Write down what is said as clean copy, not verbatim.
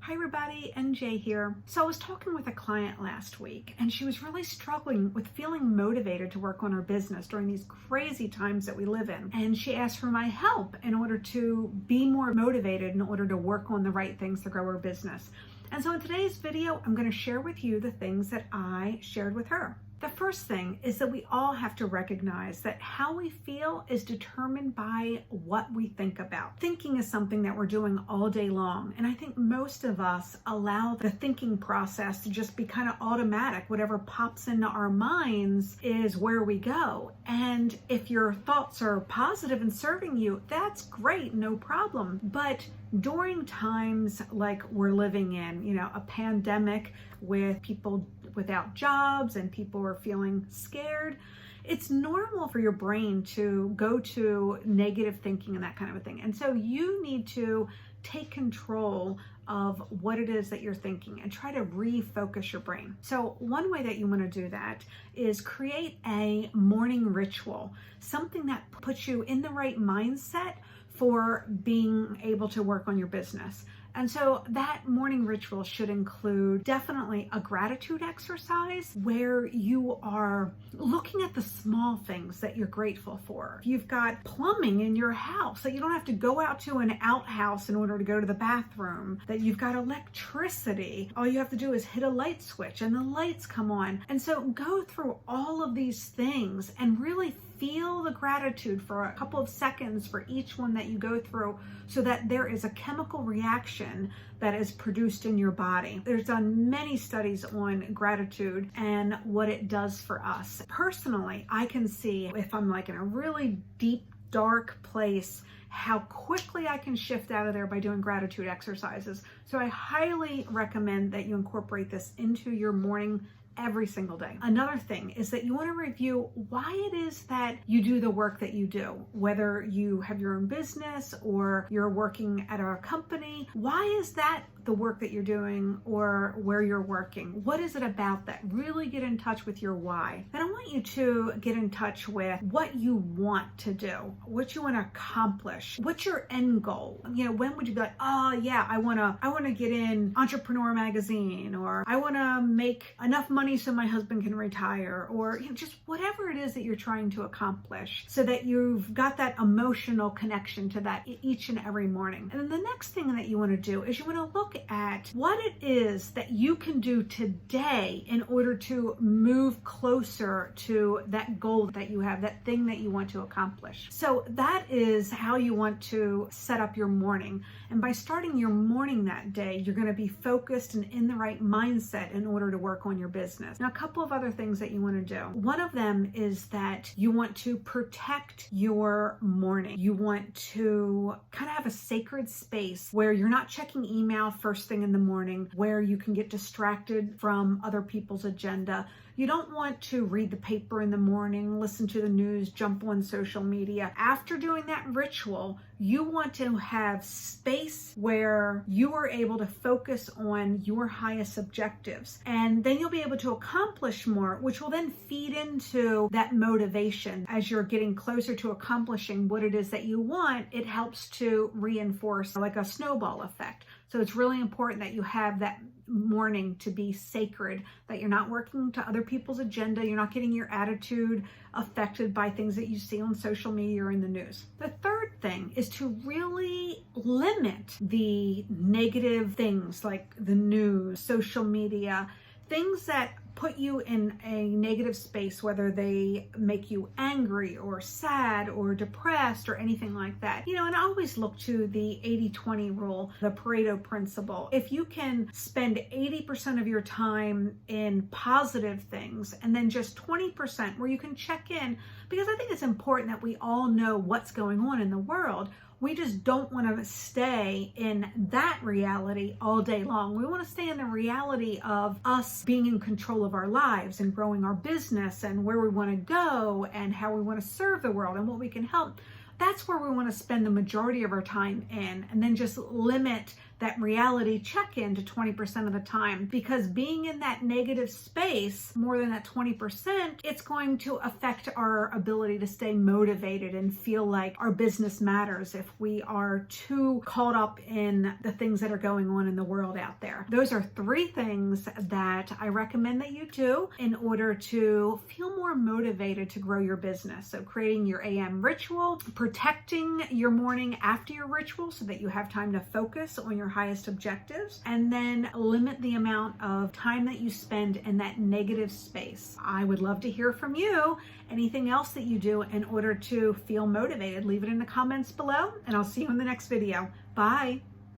Hi everybody, NJ here. So I was talking with a client last week and she was really struggling with feeling motivated to work on her business during these crazy times that we live in. And she asked for my help in order to be more motivated in order to work on the right things to grow her business. And so in today's video, I'm going to share with you the things that I shared with her. The first thing is that we all have to recognize that how we feel is determined by what we think about. Thinking is something that we're doing all day long. And I think most of us allow the thinking process to just be kind of automatic. Whatever pops into our minds is where we go. And if your thoughts are positive and serving you, that's great, no problem. But during times like we're living in, a pandemic with people without jobs and people are feeling scared, it's normal for your brain to go to negative thinking and that kind of a thing. And so you need to take control of what it is that you're thinking and try to refocus your brain. So one way that you want to do that is create a morning ritual, something that puts you in the right mindset for being able to work on your business. And so that morning ritual should include definitely a gratitude exercise where you are looking at the small things that you're grateful for. If you've got plumbing in your house, that you don't have to go out to an outhouse in order to go to the bathroom, that you've got electricity, all you have to do is hit a light switch and the lights come on. And so go through all of these things and really feel the gratitude for a couple of seconds for each one that you go through so that there is a chemical reaction that is produced in your body. There's done many studies on gratitude and what it does for us. Personally, I can see if I'm like in a really deep, dark place, how quickly I can shift out of there by doing gratitude exercises. So I highly recommend that you incorporate this into your morning every single day. Another thing is that you want to review why it is that you do the work that you do, whether you have your own business or you're working at a company. Why is that the work that you're doing or where you're working? What is it about that? Really get in touch with your why. Then I want you to get in touch with what you want to do, what you want to accomplish. What's your end goal? When would you be like, oh yeah, I want to get in Entrepreneur Magazine, or I want to make enough money so my husband can retire, or just whatever it is that you're trying to accomplish, so that you've got that emotional connection to that each and every morning. And then the next thing that you want to do is you want to look at what it is that you can do today in order to move closer to that goal that you have, that thing that you want to accomplish. So that is how you want to set up your morning. And by starting your morning that day, you're going to be focused and in the right mindset in order to work on your business. Now, a couple of other things that you want to do. One of them is that you want to protect your morning. You want to kind of have a sacred space where you're not checking email first thing in the morning, where you can get distracted from other people's agenda. You don't want to read the paper in the morning, listen to the news, jump on social media. After doing that ritual, you want to have space where you are able to focus on your highest objectives. And then you'll be able to accomplish more, which will then feed into that motivation. As you're getting closer to accomplishing what it is that you want, it helps to reinforce like a snowball effect. So it's really important that you have that morning to be sacred, that you're not working to other people's agenda, you're not getting your attitude affected by things that you see on social media or in the news. The third thing is to really limit the negative things like the news, social media, things that put you in a negative space, whether they make you angry or sad or depressed or anything like that. And I always look to the 80-20 rule, the Pareto principle. If you can spend 80% of your time in positive things and then just 20% where you can check in, because I think it's important that we all know what's going on in the world. We just don't want to stay in that reality all day long. We want to stay in the reality of us being in control of our lives and growing our business and where we want to go and how we want to serve the world and what we can help. That's where we want to spend the majority of our time in, and then just limit that reality check-in to 20% of the time, because being in that negative space more than that 20%, it's going to affect our ability to stay motivated and feel like our business matters if we are too caught up in the things that are going on in the world out there. Those are 3 things that I recommend that you do in order to feel more motivated to grow your business. So creating your AM ritual, protecting your morning after your ritual so that you have time to focus on your highest objectives, and then limit the amount of time that you spend in that negative space. I would love to hear from you. Anything else that you do in order to feel motivated, leave it in the comments below, and I'll see you in the next video. Bye.